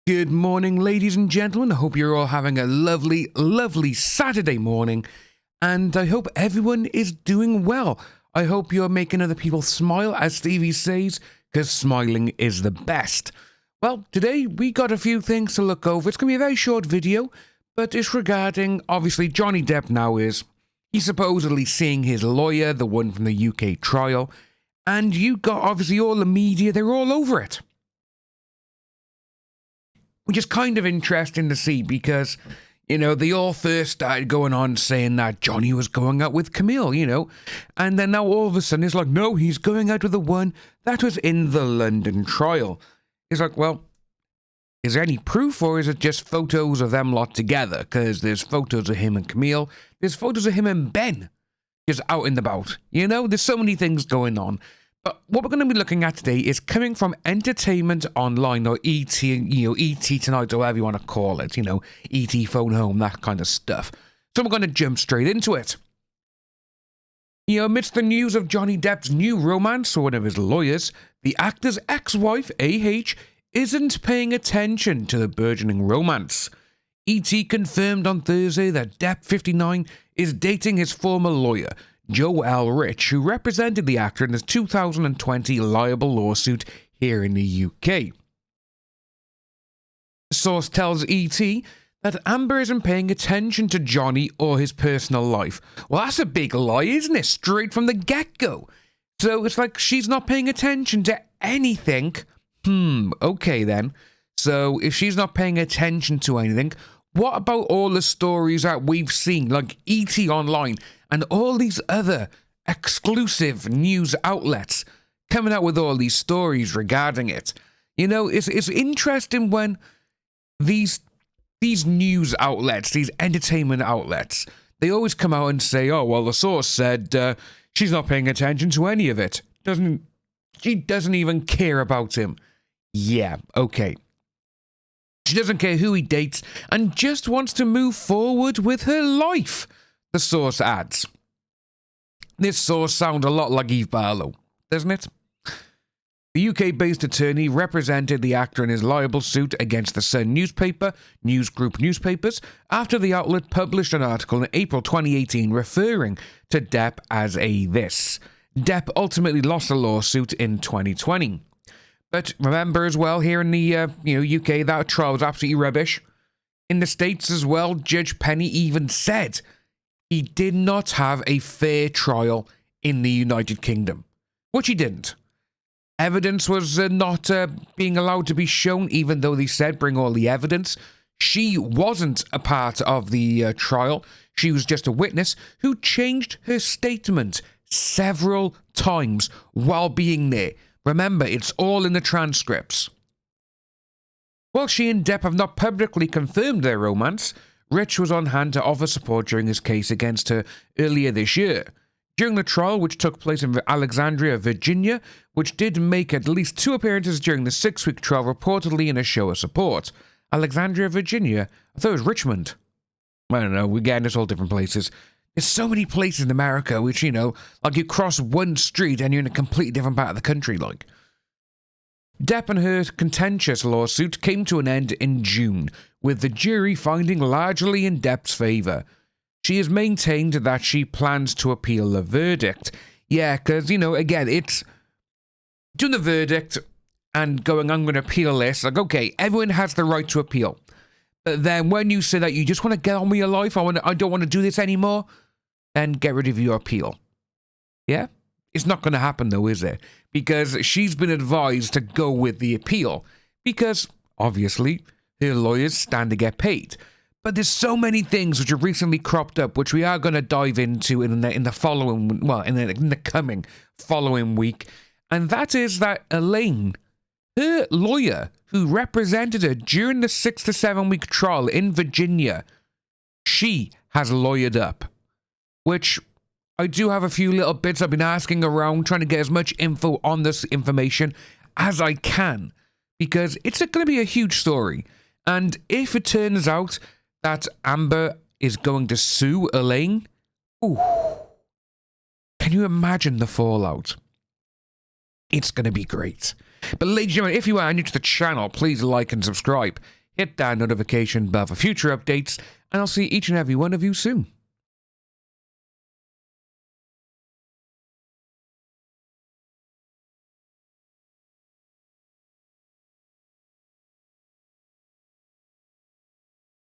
Good morning, ladies and gentlemen. I hope you're all having a lovely, lovely Saturday morning, and I hope everyone is doing well. I hope you're making other people smile, as Stevie says, because smiling is the best. Well, today we got a few things to look over. It's going to be a very short video, but it's regarding, obviously, Johnny Depp now he's supposedly seeing his lawyer, the one from the UK trial, and you got, obviously, all the media, they're all over it. Which is kind of interesting to see because, they all first started going on saying that Johnny was going out with Camille, and then now all of a sudden it's like, no, he's going out with the one that was in the London trial. It's like, well, is there any proof or is it just photos of them lot together? Because there's photos of him and Camille, there's photos of him and Ben just out and about, there's so many things going on. But what we're going to be looking at today is coming from Entertainment Online, or ET, ET Tonight, or whatever you want to call it, ET Phone Home, that kind of stuff. So we're going to jump straight into it. Amidst the news of Johnny Depp's new romance with one of his lawyers, the actor's ex-wife, AH, isn't paying attention to the burgeoning romance. ET confirmed on Thursday that Depp, 59, is dating his former lawyer, Joel Rich, who represented the actor in his 2020 libel lawsuit here in the UK. The source tells ET that Amber isn't paying attention to Johnny or his personal life. Well, that's a big lie, isn't it? Straight from the get-go. So it's like she's not paying attention to anything. Okay then. So if she's not paying attention to anything, what about all the stories that we've seen, like ET Online, and all these other exclusive news outlets coming out with all these stories regarding it? It's interesting when these news outlets, these entertainment outlets, they always come out and say, oh, well, the source said she's not paying attention to any of it. She doesn't even care about him. Yeah, okay. She doesn't care who he dates and just wants to move forward with her life, the source adds. This source sounds a lot like Eve Barlow, doesn't it? The UK-based attorney represented the actor in his libel suit against the Sun newspaper, News Group newspapers, after the outlet published an article in April 2018 referring to Depp as a this. Depp ultimately lost the lawsuit in 2020. But remember as well, here in the UK, that trial was absolutely rubbish. In the States as well, Judge Penny even said he did not have a fair trial in the United Kingdom, which he didn't. Evidence was not being allowed to be shown, even though they said bring all the evidence. She wasn't a part of the trial. She was just a witness who changed her statement several times while being there. Remember, it's all in the transcripts. While she and Depp have not publicly confirmed their romance, Rich was on hand to offer support during his case against her earlier this year. During the trial, which took place in Alexandria, Virginia, which did make at least 2 appearances during the 6-week trial, reportedly in a show of support. Alexandria, Virginia? I thought it was Richmond. I don't know, again, it's all different places. There's so many places in America which, like you cross one street and you're in a completely different part of the country, like. Depp and her contentious lawsuit came to an end in June, with the jury finding largely in Depp's favour. She has maintained that she plans to appeal the verdict. Yeah, because, again, it's doing the verdict and going, I'm going to appeal this. Like, okay, everyone has the right to appeal. But then when you say that you just want to get on with your life, I don't want to do this anymore, then get rid of your appeal. Yeah? It's not going to happen though, is it? Because she's been advised to go with the appeal. Because, obviously, her lawyers stand to get paid. But there's so many things which have recently cropped up, which we are going to dive into in the following, well, in the coming following week. And that is that Elaine, her lawyer, who represented her during the 6 to 7 week trial in Virginia, she has lawyered up. Which I do have a few little bits I've been asking around, trying to get as much info on this information as I can. Because it's going to be a huge story. And if it turns out that Amber is going to sue Elaine, ooh, can you imagine the fallout? It's going to be great. But ladies and gentlemen, if you are new to the channel, please like and subscribe. Hit that notification bell for future updates, and I'll see each and every one of you soon.